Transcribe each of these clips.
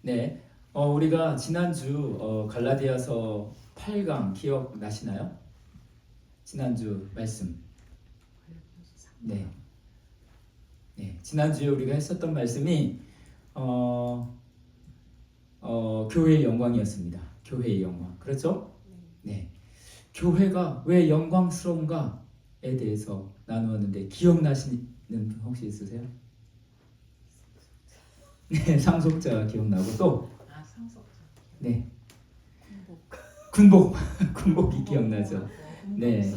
네, 우리가 지난주 갈라디아서 8강 기억나시나요? 지난주 말씀. 네, 지난주에 우리가 했었던 말씀이 교회의 영광이었습니다. 교회의 영광. 그렇죠? 네, 교회가 왜 영광스러운가에 대해서 나누었는데 기억나시는 분 혹시 있으세요? 네, 상속자가 기억나고 또 상속자. 네, 군복이 기억나죠. 네.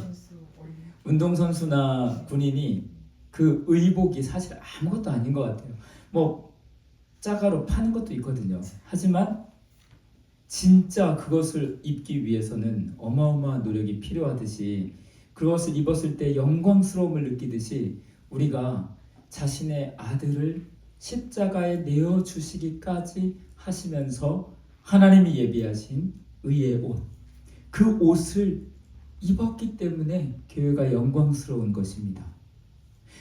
운동선수나 군인이 그 의복이 사실 아무것도 아닌 것 같아요. 뭐 짜가로 파는 것도 있거든요. 하지만 진짜 그것을 입기 위해서는 어마어마한 노력이 필요하듯이 그것을 입었을 때 영광스러움을 느끼듯이 우리가 자신의 아들을 십자가에 내어주시기까지 하시면서 하나님이 예비하신 의의 옷, 그 옷을 입었기 때문에 교회가 영광스러운 것입니다.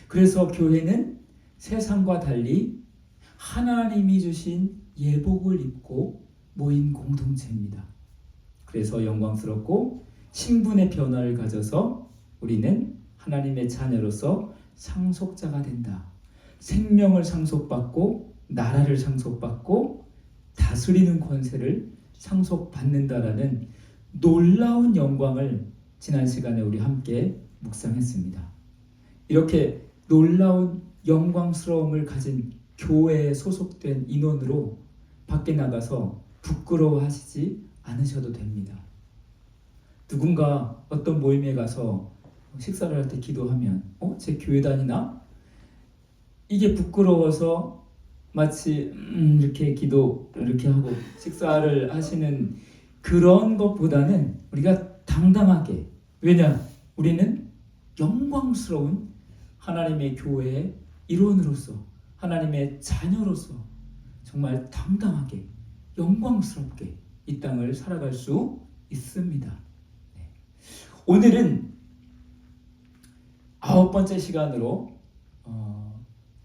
그래서 교회는 세상과 달리 하나님이 주신 예복을 입고 모인 공동체입니다. 그래서 영광스럽고 신분의 변화를 가져서 우리는 하나님의 자녀로서 상속자가 된다. 생명을 상속받고 나라를 상속받고 다스리는 권세를 상속받는다라는 놀라운 영광을 지난 시간에 우리 함께 묵상했습니다. 이렇게 놀라운 영광스러움을 가진 교회에 소속된 인원으로 밖에 나가서 부끄러워하시지 않으셔도 됩니다. 누군가 어떤 모임에 가서 식사를 할 때 기도하면 제 교회 다니나? 이게 부끄러워서 마치 이렇게 기도 이렇게 하고 식사를 하시는 그런 것보다는 우리가 당당하게, 왜냐? 우리는 영광스러운 하나님의 교회의 일원으로서 하나님의 자녀로서 정말 당당하게 영광스럽게 이 땅을 살아갈 수 있습니다. 네. 오늘은 9번째 시간으로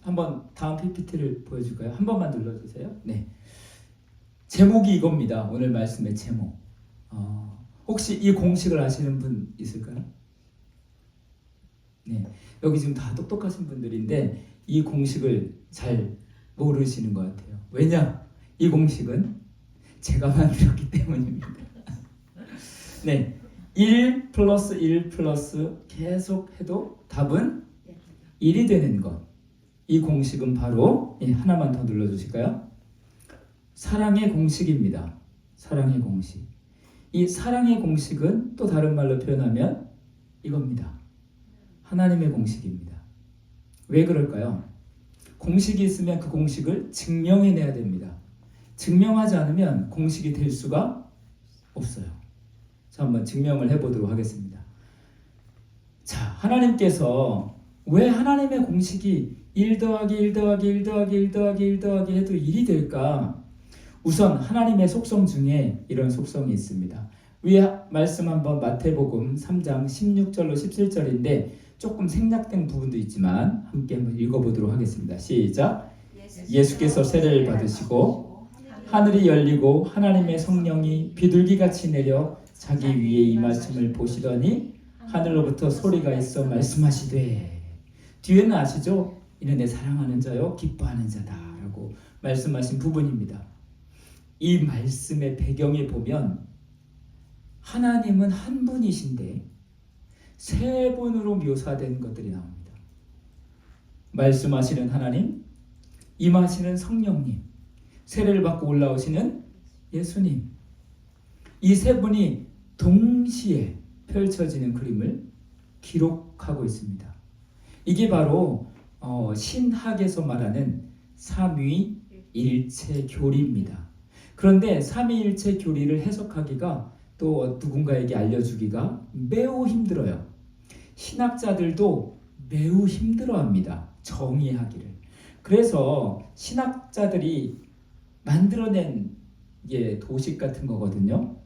한번 다음 PPT를 보여줄까요? 한 번만 눌러주세요. 네. 제목이 이겁니다. 오늘 말씀의 제목. 혹시 이 공식을 아시는 분 있을까요? 네. 여기 지금 다 똑똑하신 분들인데 이 공식을 잘 모르시는 것 같아요. 왜냐? 이 공식은 제가 만들었기 때문입니다. 네. 1 플러스 1 플러스 계속 해도 답은 1이 되는 것. 이 공식은 바로 하나만 더 눌러주실까요? 사랑의 공식입니다. 사랑의 공식. 이 사랑의 공식은 또 다른 말로 표현하면 이겁니다. 하나님의 공식입니다. 왜 그럴까요? 공식이 있으면 그 공식을 증명해내야 됩니다. 증명하지 않으면 공식이 될 수가 없어요. 자, 한번 증명을 해보도록 하겠습니다. 자, 하나님께서 왜 하나님의 공식이 1 더하기 1 더하기 1 더하기 1 더하기 1 더하기 해도 1이 될까? 우선 하나님의 속성 중에 이런 속성이 있습니다. 위에 말씀 한번 마태복음 3장 16절로 17절인데 조금 생략된 부분도 있지만 함께 한번 읽어보도록 하겠습니다. 시작! 예수께서 세례를 받으시고 하늘이 열리고 하나님의 성령이 비둘기같이 내려 자기 위에 임하심을 보시더니 하늘로부터 소리가 있어 말씀하시되, 뒤에는 아시죠? 이는 내 사랑하는 자요 기뻐하는 자다 라고 말씀하신 부분입니다. 이 말씀의 배경에 보면 하나님은 한 분이신데 세 분으로 묘사된 것들이 나옵니다. 말씀하시는 하나님, 임하시는 성령님, 세례를 받고 올라오시는 예수님, 이 세 분이 동시에 펼쳐지는 그림을 기록하고 있습니다. 이게 바로 신학에서 말하는 삼위일체 교리입니다. 그런데 삼위일체 교리를 해석하기가 또 누군가에게 알려주기가 매우 힘들어요. 신학자들도 매우 힘들어합니다. 정의하기를. 그래서 신학자들이 만들어낸 도식 같은 거거든요.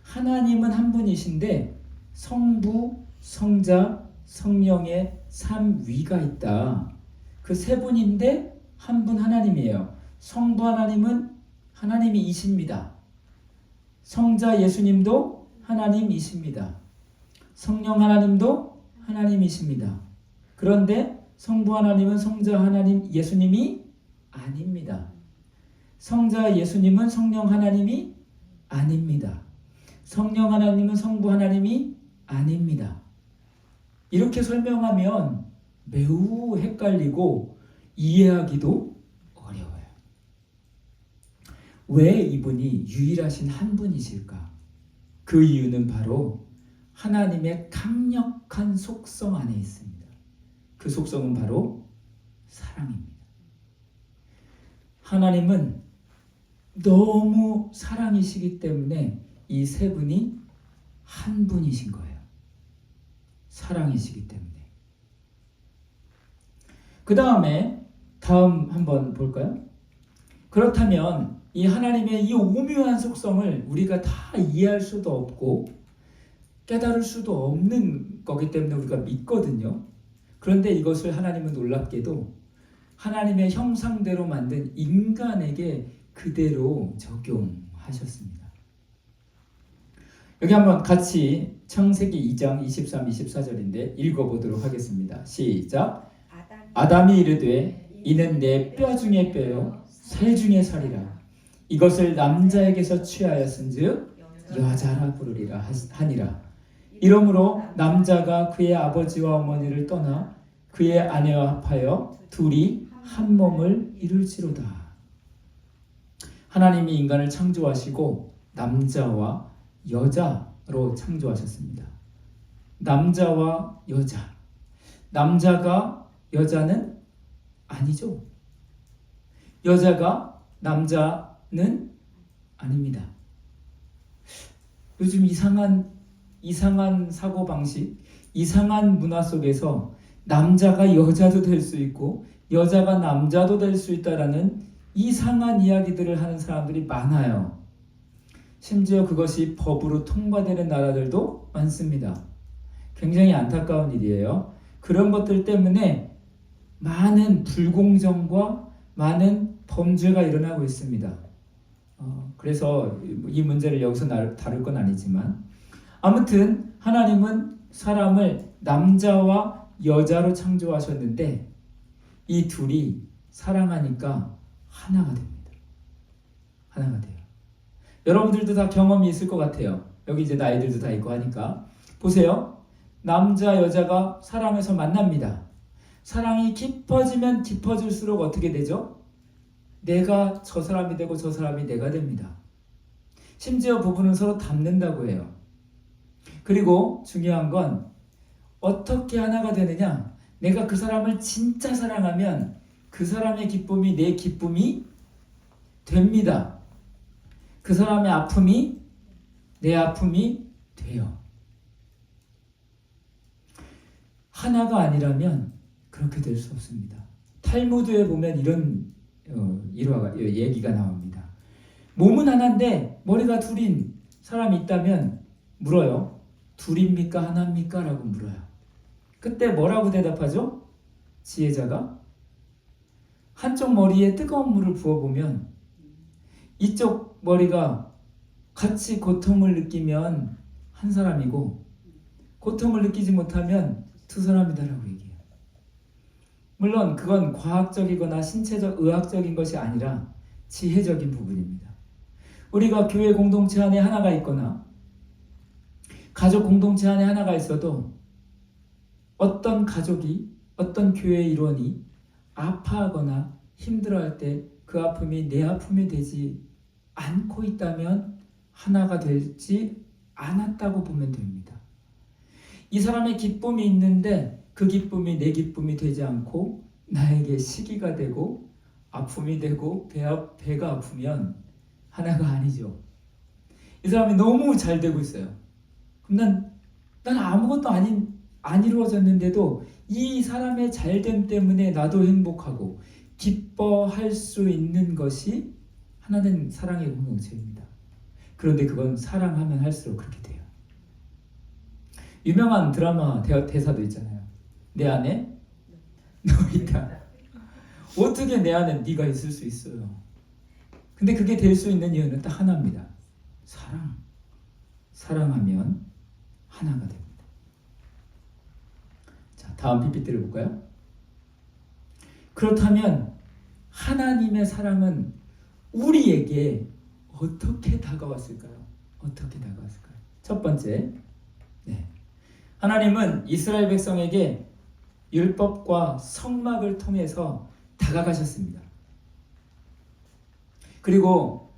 하나님은 한 분이신데 성부, 성자, 성령의 삼위가 있다. 그 세 분인데 한 분 하나님이에요. 성부 하나님은 하나님이십니다. 성자 예수님도 하나님이십니다. 성령 하나님도 하나님이십니다. 그런데 성부 하나님은 성자 하나님 예수님이 아닙니다. 성자 예수님은 성령 하나님이 아닙니다. 성령 하나님은 성부 하나님이 아닙니다. 이렇게 설명하면 매우 헷갈리고 이해하기도 어려워요. 왜 이분이 유일하신 한 분이실까? 그 이유는 바로 하나님의 강력한 속성 안에 있습니다. 그 속성은 바로 사랑입니다. 하나님은 너무 사랑이시기 때문에 이 세 분이 한 분이신 거예요. 사랑이시기 때문에. 그 다음에 다음 한번 볼까요? 그렇다면 이 하나님의 이 오묘한 속성을 우리가 다 이해할 수도 없고 깨달을 수도 없는 거기 때문에 우리가 믿거든요. 그런데 이것을 하나님은 놀랍게도 하나님의 형상대로 만든 인간에게 그대로 적용하셨습니다. 여기 한번 같이 창세기 2장 23, 24절인데 읽어보도록 하겠습니다. 시작. 아담이 이르되 이는 내 뼈 중에 뼈요 살 중에 살이라. 이것을 남자에게서 취하였은즉 여자라 부르리라 하니라. 이러므로 남자가 그의 아버지와 어머니를 떠나 그의 아내와 합하여 둘이 한 몸을 이룰지로다. 하나님이 인간을 창조하시고 남자와 여자로 창조하셨습니다. 남자와 여자. 남자가 여자는 아니죠. 여자가 남자는 아닙니다. 요즘 이상한 사고방식, 이상한 문화 속에서 남자가 여자도 될 수 있고 여자가 남자도 될 수 있다라는 이상한 이야기들을 하는 사람들이 많아요. 심지어 그것이 법으로 통과되는 나라들도 많습니다. 굉장히 안타까운 일이에요. 그런 것들 때문에 많은 불공정과 많은 범죄가 일어나고 있습니다. 그래서 이 문제를 여기서 다룰 건 아니지만 아무튼 하나님은 사람을 남자와 여자로 창조하셨는데 이 둘이 사랑하니까 하나가 됩니다. 하나가 돼요. 여러분들도 다 경험이 있을 것 같아요. 여기 이제 나이들도 다 있고 하니까 보세요. 남자 여자가 사랑해서 만납니다. 사랑이 깊어지면 깊어질수록 어떻게 되죠? 내가 저 사람이 되고 저 사람이 내가 됩니다. 심지어 부부는 서로 닮는다고 해요. 그리고 중요한 건 어떻게 하나가 되느냐? 내가 그 사람을 진짜 사랑하면 그 사람의 기쁨이 내 기쁨이 됩니다. 그 사람의 아픔이 내 아픔이 돼요. 하나가 아니라면 그렇게 될 수 없습니다. 탈무드에 보면 이런 얘기가 나옵니다. 몸은 하나인데 머리가 둘인 사람이 있다면 물어요. 둘입니까? 하나입니까? 라고 물어요. 그때 뭐라고 대답하죠? 지혜자가 한쪽 머리에 뜨거운 물을 부어보면 이쪽 머리가 같이 고통을 느끼면 한 사람이고 고통을 느끼지 못하면 두 사람이다라고 얘기해요. 물론 그건 과학적이거나 신체적 의학적인 것이 아니라 지혜적인 부분입니다. 우리가 교회 공동체 안에 하나가 있거나 가족 공동체 안에 하나가 있어도 어떤 가족이 어떤 교회 일원이 아파하거나 힘들어할 때 그 아픔이 내 아픔이 되지 않고 있다면 하나가 되지 않았다고 보면 됩니다. 이 사람의 기쁨이 있는데 그 기쁨이 내 기쁨이 되지 않고 나에게 시기가 되고 아픔이 되고 배가 아프면 하나가 아니죠. 이 사람이 너무 잘 되고 있어요. 그럼 난 아무것도 안 이루어졌는데도 이 사람의 잘됨 때문에 나도 행복하고 기뻐할 수 있는 것이 하나는 사랑의 공동체입니다. 그런데 그건 사랑하면 할수록 그렇게 돼요. 유명한 드라마 대사도 있잖아요. 내 안에 너 있다. 어떻게 내 안에 네가 있을 수 있어요? 근데 그게 될 수 있는 이유는 딱 하나입니다. 사랑하면 하나가 됩니다. 자, 다음 PPT를 볼까요? 그렇다면 하나님의 사랑은 우리에게 어떻게 다가왔을까요? 어떻게 다가왔을까요? 첫 번째, 하나님은 이스라엘 백성에게 율법과 성막을 통해서 다가가셨습니다. 그리고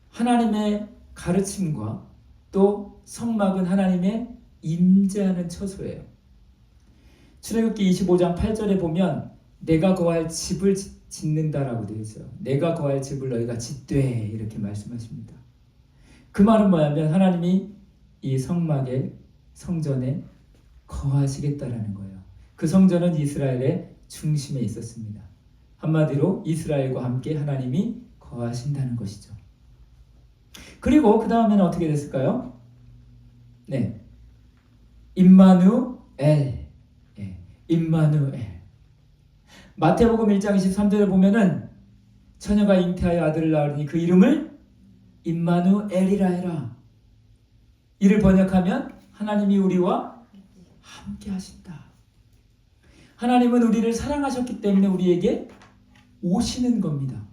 하나님의 가르침과 또 성막은 하나님의 임재하는 처소예요. 출애굽기 25장 8절에 보면 내가 거할 집을 짓는다라고 되어 있어요. 내가 거할 집을 너희가 짓되 이렇게 말씀하십니다. 그 말은 뭐냐면 하나님이 이 성막에 성전에 거하시겠다라는 거예요. 그 성전은 이스라엘의 중심에 있었습니다. 한마디로 이스라엘과 함께 하나님이 거하신다는 것이죠. 그리고 그 다음에는 어떻게 됐을까요? 임마누엘. 임마누엘. 마태복음 1장 23절에 보면은 처녀가 잉태하여 아들을 낳으니 그 이름을 임마누엘이라 해라. 이를 번역하면 하나님이 우리와 함께 하신다. 하나님은 우리를 사랑하셨기 때문에 우리에게 오시는 겁니다.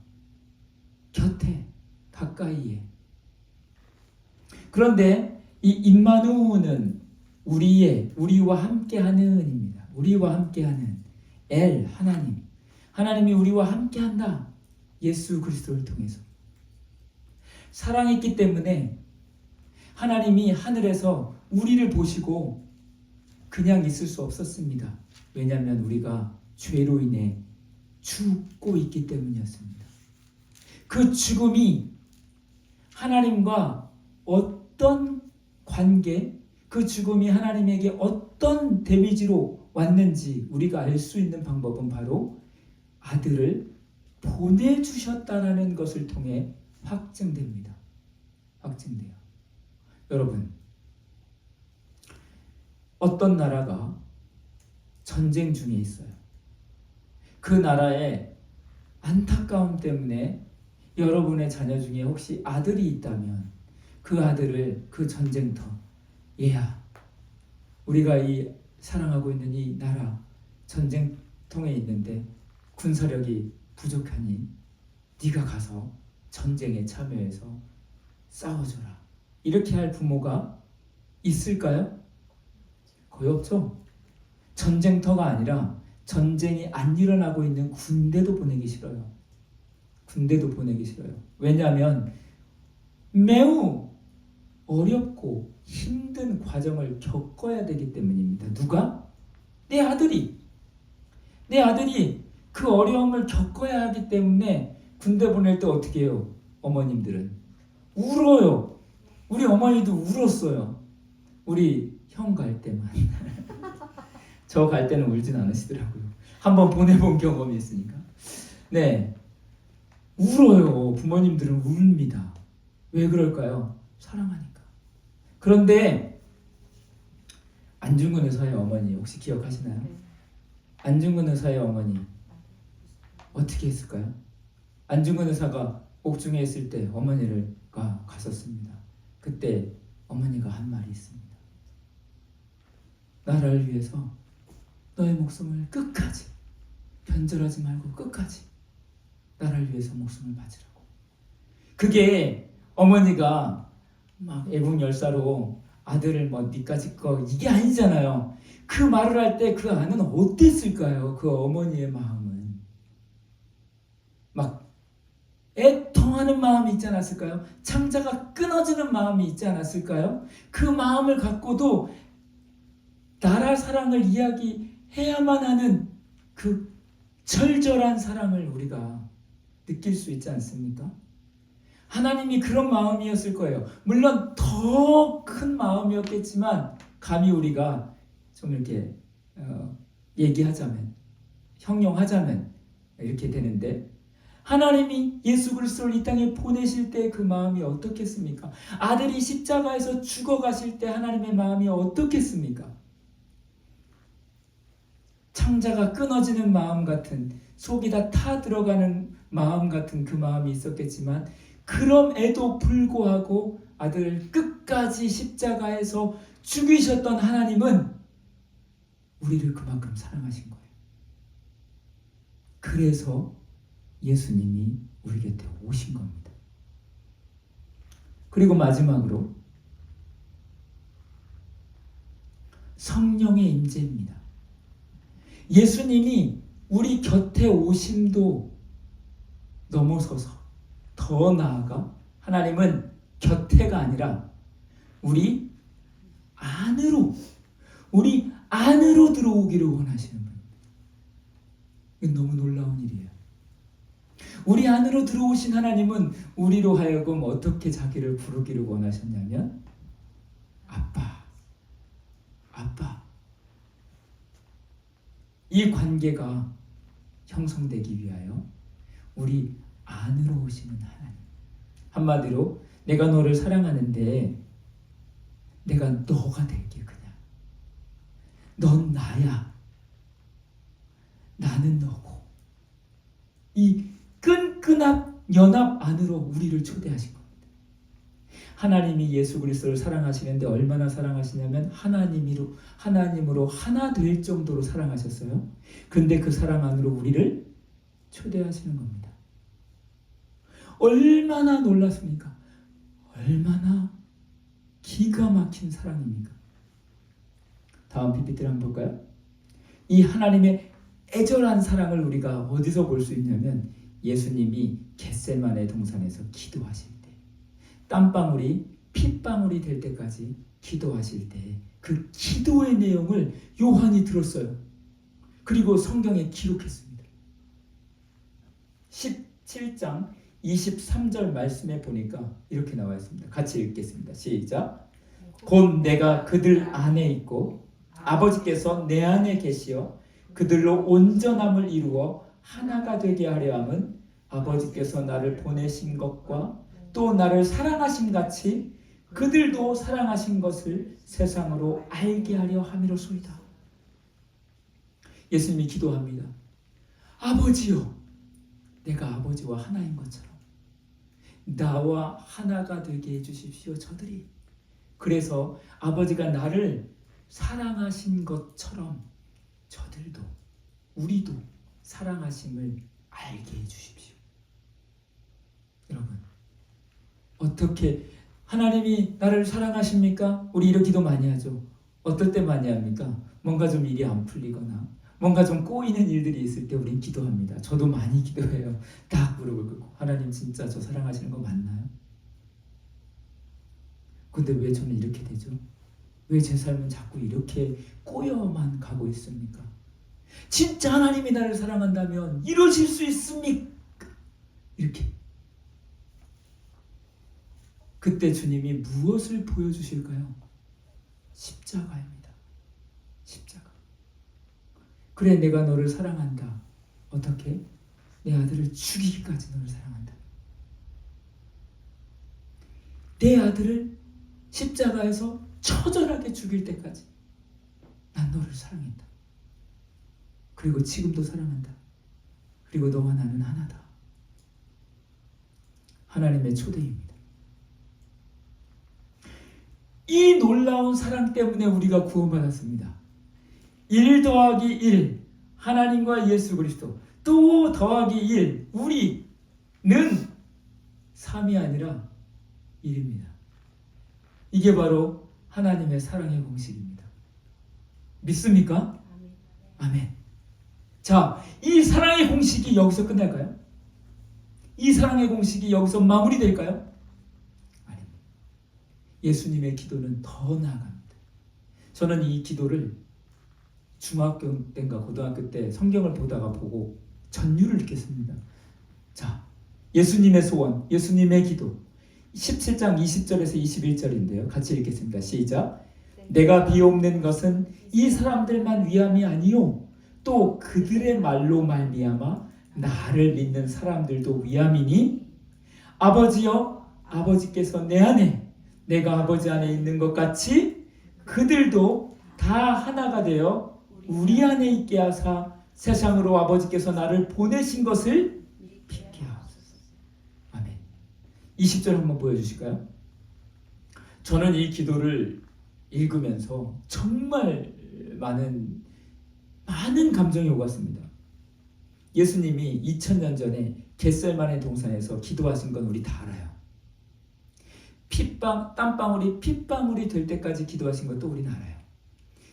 곁에, 가까이에. 그런데 이 임마누는 우리와 함께하는입니다. 우리와 함께하는 엘, 하나님. 하나님이 우리와 함께한다. 예수 그리스도를 통해서. 사랑했기 때문에 하나님이 하늘에서 우리를 보시고 그냥 있을 수 없었습니다. 왜냐하면 우리가 죄로 인해 죽고 있기 때문이었습니다. 그 죽음이 하나님과 어떤 관계, 그 죽음이 하나님에게 어떤 데미지로 왔는지 우리가 알 수 있는 방법은 바로 아들을 보내주셨다라는 것을 통해 확증됩니다. 확증돼요. 여러분, 어떤 나라가 전쟁 중에 있어요. 그 나라의 안타까움 때문에 여러분의 자녀 중에 혹시 아들이 있다면 그 아들을 그 전쟁터, 얘야, 우리가 이 사랑하고 있는 이 나라 전쟁통에 있는데 군사력이 부족하니 네가 가서 전쟁에 참여해서 싸워줘라. 이렇게 할 부모가 있을까요? 거의 없죠. 전쟁터가 아니라 전쟁이 안 일어나고 있는 군대도 보내기 싫어요. 군대도 보내기 싫어요. 왜냐하면 매우 어렵고 힘든 과정을 겪어야 되기 때문입니다. 누가? 내 아들이 그 어려움을 겪어야 하기 때문에 군대 보낼 때 어떻게 해요? 어머님들은 울어요. 우리 어머니도 울었어요. 우리 형 갈 때만. 저 갈 때는 울진 않으시더라고요. 한번 보내본 경험이 있으니까. 울어요. 부모님들은 웁니다. 왜 그럴까요? 사랑하니까. 그런데 안중근 의사의 어머니 혹시 기억하시나요? 안중근 의사의 어머니 어떻게 했을까요? 안중근 의사가 옥중에 있을 때 어머니가 갔었습니다. 그때 어머니가 한 말이 있습니다. 나라를 위해서 너의 목숨을 끝까지 변절하지 말고 끝까지 나라를 위해서 목숨을 바치라고. 그게 어머니가 막 애국열사로 아들을 뭐 니까지 거 이게 아니잖아요. 그 말을 할 때 그 아는 어땠을까요? 그 어머니의 마음은 막 애통하는 마음이 있지 않았을까요? 창자가 끊어지는 마음이 있지 않았을까요? 그 마음을 갖고도 나라 사랑을 이야기해야만 하는 그 절절한 사랑을 우리가 느낄 수 있지 않습니까? 하나님이 그런 마음이었을 거예요. 물론 더 큰 마음이었겠지만 감히 우리가 좀 이렇게 얘기하자면, 형용하자면 이렇게 되는데, 하나님이 예수 그리스도를 이 땅에 보내실 때 그 마음이 어떻겠습니까? 아들이 십자가에서 죽어가실 때 하나님의 마음이 어떻겠습니까? 창자가 끊어지는 마음 같은, 속이 다 타 들어가는 마음 같은 그 마음이 있었겠지만 그럼에도 불구하고 아들을 끝까지 십자가에서 죽이셨던 하나님은 우리를 그만큼 사랑하신 거예요. 그래서 예수님이 우리 곁에 오신 겁니다. 그리고 마지막으로 성령의 임재입니다. 예수님이 우리 곁에 오심도 넘어서서 더 나아가 하나님은 곁에가 아니라 우리 안으로 들어오기를 원하시는 분입니다. 이건 너무 놀라운 일이에요. 우리 안으로 들어오신 하나님은 우리로 하여금 어떻게 자기를 부르기를 원하셨냐면 아빠. 이 관계가 형성되기 위하여 우리 안으로 오시는 하나님. 한마디로 내가 너를 사랑하는데 내가 너가 될게 그냥. 넌 나야. 나는 너고. 이 끈끈한 연합 안으로 우리를 초대하신 겁니다. 하나님이 예수 그리스도를 사랑하시는데 얼마나 사랑하시냐면 하나님으로 하나 될 정도로 사랑하셨어요. 그런데 그 사랑 안으로 우리를 초대하시는 겁니다. 얼마나 놀랐습니까? 얼마나 기가 막힌 사랑입니까? 다음 PPT를 한번 볼까요? 이 하나님의 애절한 사랑을 우리가 어디서 볼 수 있냐면 예수님이 겟세마네 동산에서 기도하실 때 땀방울이 핏방울이 될 때까지 기도하실 때 그 기도의 내용을 요한이 들었어요. 그리고 성경에 기록했습니다. 17장 23절 말씀에 보니까 이렇게 나와 있습니다. 같이 읽겠습니다. 시작. 곧 내가 그들 안에 있고 아버지께서 내 안에 계시어 그들로 온전함을 이루어 하나가 되게 하려 함은 아버지께서 나를 보내신 것과 또 나를 사랑하신 같이 그들도 사랑하신 것을 세상으로 알게 하려 함이로소이다. 예수님이 기도합니다. 아버지요, 내가 아버지와 하나인 것처럼 나와 하나가 되게 해주십시오. 저들이. 그래서 아버지가 나를 사랑하신 것처럼 저들도 우리도 사랑하심을 알게 해주십시오. 여러분, 어떻게 하나님이 나를 사랑하십니까? 우리 이런 기도 많이 하죠. 어떨 때 많이 합니까? 뭔가 좀 일이 안 풀리거나 뭔가 좀 꼬이는 일들이 있을 때 우린 기도합니다. 저도 많이 기도해요. 딱 무릎을 꿇고 하나님 진짜 저 사랑하시는 거 맞나요? 근데 왜 저는 이렇게 되죠? 왜 제 삶은 자꾸 이렇게 꼬여만 가고 있습니까? 진짜 하나님이 나를 사랑한다면 이러실 수 있습니까? 이렇게. 그때 주님이 무엇을 보여주실까요? 십자가입니다. 십자가. 그래, 내가 너를 사랑한다. 어떻게? 내 아들을 죽이기까지 너를 사랑한다. 내 아들을 십자가에서 처절하게 죽일 때까지 난 너를 사랑했다. 그리고 지금도 사랑한다. 그리고 너와 나는 하나다. 하나님의 초대입니다. 이 놀라운 사랑 때문에 우리가 구원받았습니다. 1 더하기 1 하나님과 예수 그리스도 또 더하기 1 우리는 3이 아니라 1입니다. 이게 바로 하나님의 사랑의 공식입니다. 믿습니까? 아멘. 자, 이 사랑의 공식이 여기서 끝날까요? 이 사랑의 공식이 여기서 마무리될까요? 아닙니다. 예수님의 기도는 더 나아갑니다. 저는 이 기도를 중학교 때인가 고등학교 때 성경을 보다가 보고 전율을 느꼈습니다. 자, 예수님의 소원, 예수님의 기도 17장 20절에서 21절인데요. 같이 읽겠습니다. 시작. 내가 비옵는 것은 이 사람들만 위함이 아니요 또 그들의 말로 말미암아 나를 믿는 사람들도 위함이니 아버지여 아버지께서 내 안에 내가 아버지 안에 있는 것 같이 그들도 다 하나가 되어 우리 안에 있게 하사 세상으로 아버지께서 나를 보내신 것을 믿게 하고 20절 한번 보여주실까요? 저는 이 기도를 읽으면서 정말 많은 감정이 오갔습니다. 예수님이 2000년 전에 겟셀마네 동산에서 기도하신 건 우리 다 알아요. 땀방울이 핏방울이 될 때까지 기도하신 것도 우리는 알아요.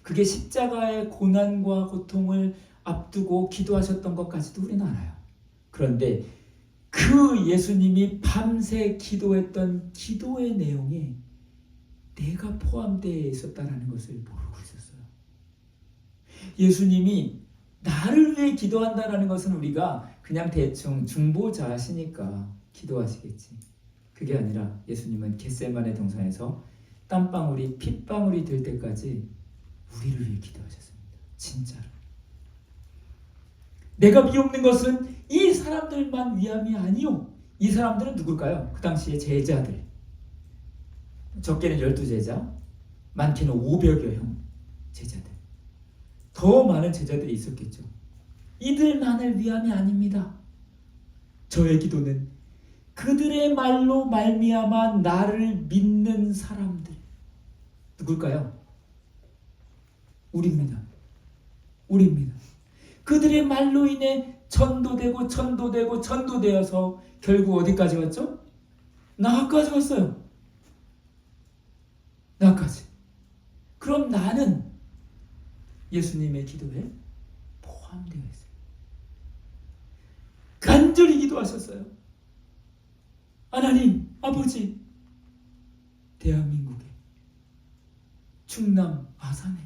그게 십자가의 고난과 고통을 앞두고 기도하셨던 것까지도 우리는 알아요. 그런데 그 예수님이 밤새 기도했던 기도의 내용에 내가 포함되어 있었다는 것을 모르고 있었어요. 예수님이 나를 위해 기도한다는 것은 우리가 그냥 대충 중보자시니까 기도하시겠지. 그게 아니라 예수님은 겟세마네 동산에서 땀방울이 핏방울이 될 때까지 우리를 위해 기도하셨습니다. 진짜로. 내가 미없는 것은 이 사람들만 위함이 아니요. 이 사람들은 누굴까요? 그 당시에 제자들. 적게는 12제자, 많게는 500여 형 제자들. 더 많은 제자들이 있었겠죠. 이들만을 위함이 아닙니다. 저의 기도는 그들의 말로 말미암아 나를 믿는 사람들. 누굴까요? 우리입니다. 그들의 말로 인해 전도되어서 결국 어디까지 왔죠? 나까지 왔어요. 나까지. 그럼 나는 예수님의 기도에 포함되어 있어요. 간절히 기도하셨어요. 하나님 아버지, 대한민국에 충남 아산에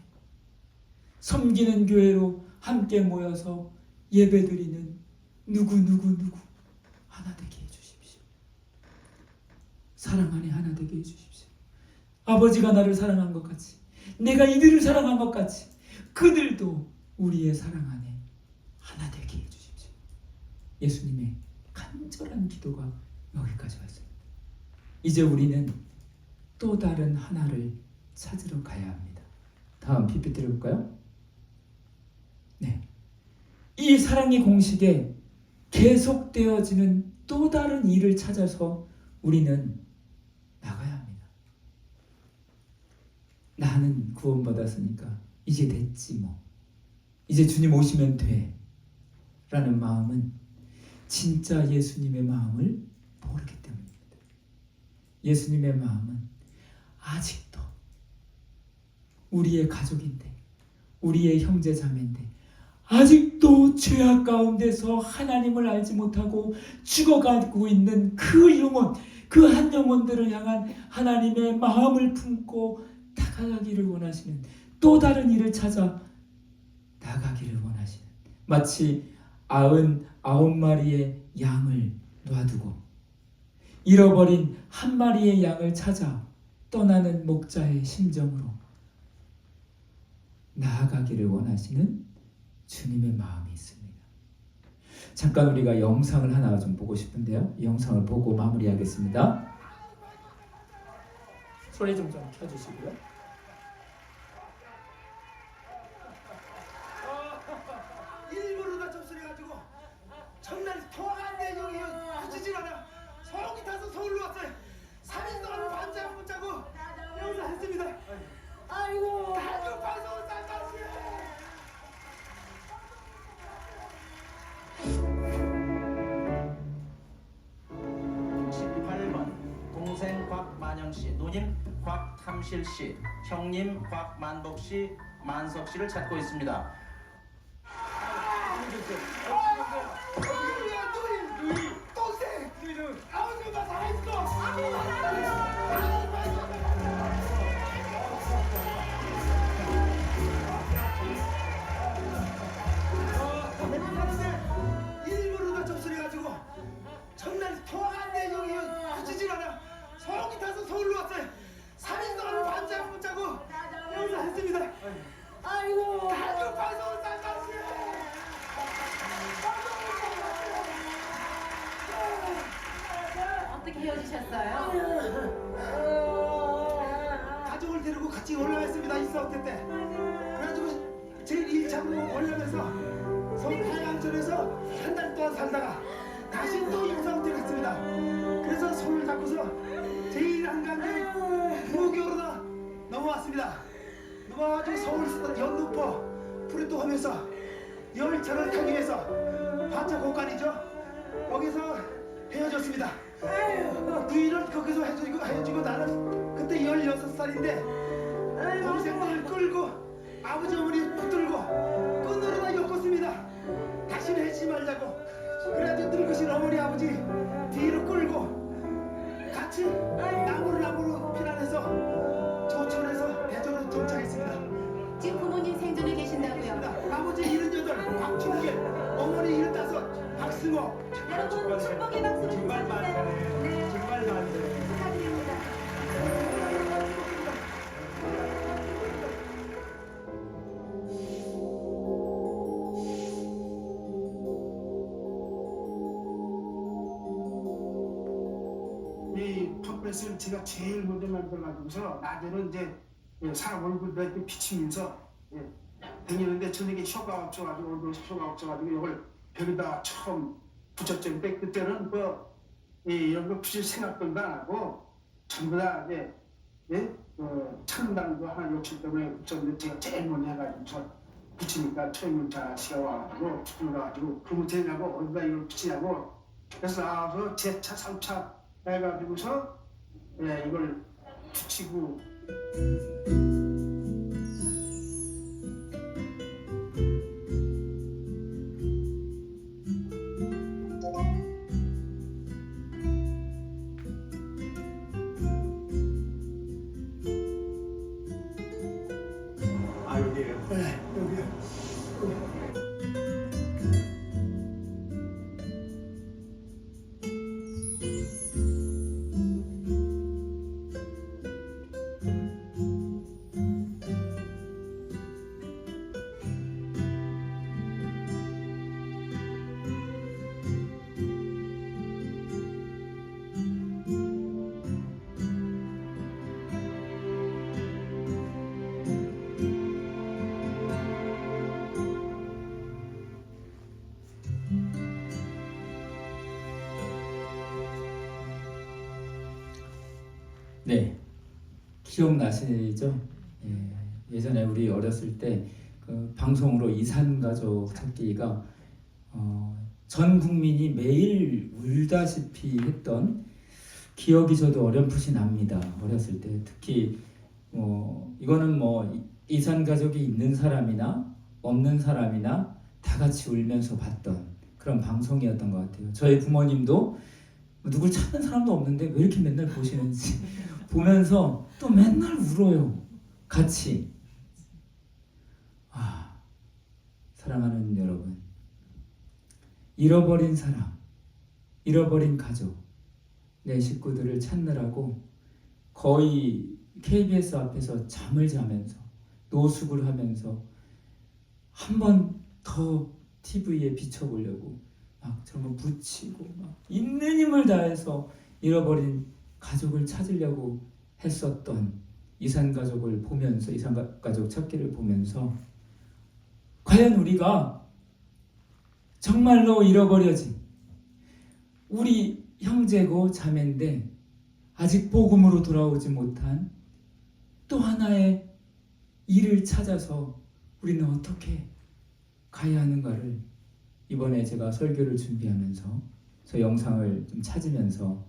섬기는 교회로 함께 모여서 예배드리는 누구 하나 되게 해주십시오. 사랑 안에 하나 되게 해주십시오. 아버지가 나를 사랑한 것 같이, 내가 이들을 사랑한 것 같이 그들도 우리의 사랑 안에 하나 되게 해주십시오. 예수님의 간절한 기도가 여기까지 왔습니다. 이제 우리는 또 다른 하나를 찾으러 가야 합니다. 다음 PPT를 볼까요? 네, 이 사랑의 공식에 계속되어지는 또 다른 일을 찾아서 우리는 나가야 합니다. 나는 구원받았으니까 이제 됐지 뭐, 이제 주님 오시면 돼 라는 마음은 진짜 예수님의 마음을 모르기 때문입니다. 예수님의 마음은 아직도 우리의 가족인데, 우리의 형제 자매인데 아직도 죄악 가운데서 하나님을 알지 못하고 죽어가고 있는 그 영혼, 그 한 영혼들을 향한 하나님의 마음을 품고 다가가기를 원하시는, 또 다른 일을 찾아 나가기를 원하시는, 마치 99마리의 양을 놔두고 잃어버린 한 마리의 양을 찾아 떠나는 목자의 심정으로 나아가기를 원하시는 주님의 마음이 있습니다. 잠깐 우리가 영상을 하나 좀 보고 싶은데요. 이 영상을 보고 마무리하겠습니다. 소리 좀 켜주시고요. 일부러 다 접수해가지고 전날 통화한 내용이 굳히질 않아. 소고기 타서 서울로 왔어요. 3일 동안 반잠 못 자고 여기서 했습니다. 아이고 가족 방송 쌍까지. 18번 동생 곽만영씨, 누님 곽탐실씨, 형님 곽만복씨, 만석씨를 찾고 있습니다. 누이 동생 아버지가 살아있어. 일부러 다 접수해가지고 전날 통화한 내용이 굳히질 않아. 소고기 타서 서울로 왔어요. 3일 동안 반잠 못 자고 여기서 했습니다. 아이고 가족 방송 쌍까지. 어떻게 헤어지셨어요? 가족을 데리고 같이 올라갔습니다. 이사호텔 때. 그래가지고 제일 1차로 올라가서 서울 한양철에서 한 달 동안 살다가 다시 또 이사호텔 갔습니다. 그래서 손을 잡고서 제1한강에 무교로다 넘어왔습니다. 넘어와가지고 서울 연루포 프리토홈에서 열차를 타기 위해서 반차 고간이죠. 거기서 헤어졌습니다. 부인은 거기서 헤어지고 나는 그때 16살인데 동생들을 끌고 아버지 어머니 붙들고 끈으로 다 엮었습니다. 다시는 해지 말자고. 그래가지고 늙으신 어머니 아버지 뒤로 끌고 같이 나무로 피난해서 조천에서 대전으로 도착했습니다. 지금 부모님 생존에 계신다고요? 아버지 78 박충길, 어머니 75 박승호. 여러분 축복의 박수로 정말 많이 쳐주세요. 네, 정말 많이 축하드립니다. 이 펌프레스를 제가 제일 먼저 만들어가지고서 낮에는 이제 사람 얼굴 이렇게 비치면서 다니는데 저녁에 쇼가 없어가지고 오늘도 쇼가 없어가지고 이걸 벽에다 처음 붙였는데 그때는 이런 거 붙일 생각도 안 하고 전부 다 이제 창단도 하나 요청 때문에 붙였는데 제가 제일 먼저 해가지고서 붙이니까 초임문자 씨가 와가지고 불러가지고 그러면 되냐고 어디다 이걸 붙이냐고 그래서 나와서 제 차 3차 해가지고서 이걸 붙이고 아 여기에요? 네 여기요. 네, 기억나시죠? 예전에 우리 어렸을 때 그 방송으로 이산가족 찾기가 전 국민이 매일 울다시피 했던 기억이 저도 어렴풋이 납니다. 어렸을 때 특히 이거는 이산가족이 있는 사람이나 없는 사람이나 다 같이 울면서 봤던 그런 방송이었던 것 같아요. 저희 부모님도 누굴 찾는 사람도 없는데 왜 이렇게 맨날 보시는지 보면서 또 맨날 울어요. 같이. 사랑하는 여러분, 잃어버린 사람, 잃어버린 가족, 내 식구들을 찾느라고 거의 KBS 앞에서 잠을 자면서 노숙을 하면서 한 번 더 TV에 비춰보려고 막 저거 붙이고 막 있는 힘을 다해서 잃어버린 가족을 찾으려고 했었던 이산가족을 보면서 이산가족 찾기를 보면서 과연 우리가 정말로 잃어버려진 우리 형제고 자매인데 아직 복음으로 돌아오지 못한 또 하나의 일을 찾아서 우리는 어떻게 가야 하는가를 이번에 제가 설교를 준비하면서 저 영상을 좀 찾으면서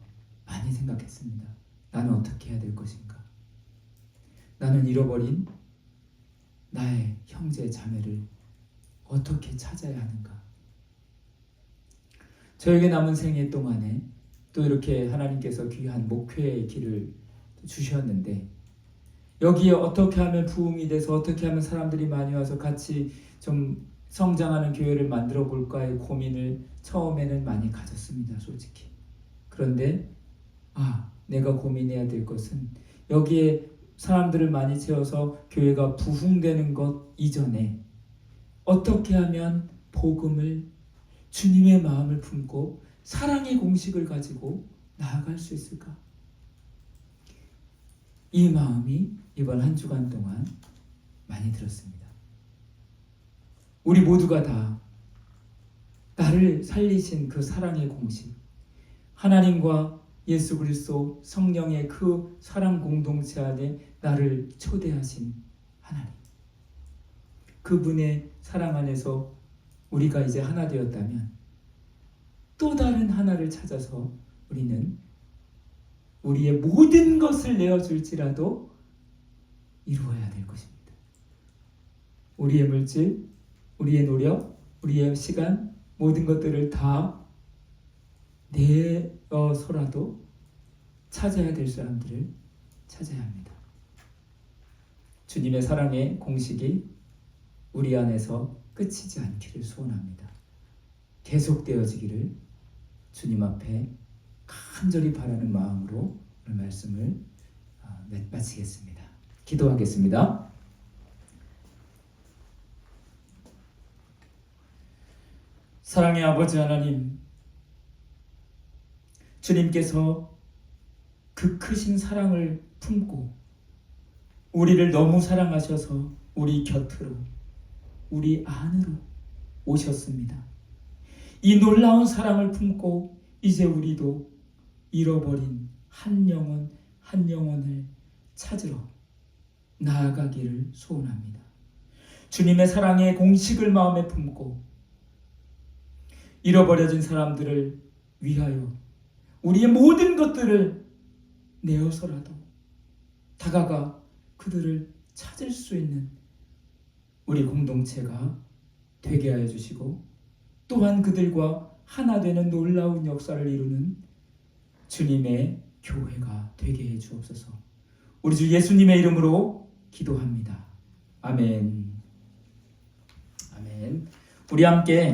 많이 생각했습니다. 나는 어떻게 해야 될 것인가? 나는 잃어버린 나의 형제 자매를 어떻게 찾아야 하는가? 저에게 남은 생애 동안에 또 이렇게 하나님께서 귀한 목회의 길을 주셨는데 여기에 어떻게 하면 부흥이 돼서 어떻게 하면 사람들이 많이 와서 같이 좀 성장하는 교회를 만들어 볼까의 고민을 처음에는 많이 가졌습니다. 솔직히. 그런데 내가 고민해야 될 것은 여기에 사람들을 많이 채워서 교회가 부흥되는 것 이전에 어떻게 하면 복음을 주님의 마음을 품고 사랑의 공식을 가지고 나아갈 수 있을까? 이 마음이 이번 한 주간 동안 많이 들었습니다. 우리 모두가 다 나를 살리신 그 사랑의 공식, 하나님과 예수 그리스도 성령의 그 사랑 공동체 안에 나를 초대하신 하나님, 그분의 사랑 안에서 우리가 이제 하나 되었다면 또 다른 하나를 찾아서 우리는 우리의 모든 것을 내어줄지라도 이루어야 될 것입니다. 우리의 물질, 우리의 노력, 우리의 시간, 모든 것들을 다 내어서라도 찾아야 될 사람들을 찾아야 합니다. 주님의 사랑의 공식이 우리 안에서 끝이지 않기를 소원합니다. 계속되어지기를 주님 앞에 간절히 바라는 마음으로 오늘 말씀을 마치겠습니다. 기도하겠습니다. 사랑의 아버지 하나님, 주님께서 그 크신 사랑을 품고 우리를 너무 사랑하셔서 우리 곁으로, 우리 안으로 오셨습니다. 이 놀라운 사랑을 품고 이제 우리도 잃어버린 한 영혼 한 영혼을 찾으러 나아가기를 소원합니다. 주님의 사랑의 공식을 마음에 품고 잃어버려진 사람들을 위하여 우리의 모든 것들을 내어서라도 다가가 그들을 찾을 수 있는 우리 공동체가 되게 하여 주시고, 또한 그들과 하나 되는 놀라운 역사를 이루는 주님의 교회가 되게 해 주옵소서. 우리 주 예수님의 이름으로 기도합니다. 아멘. 아멘. 우리 함께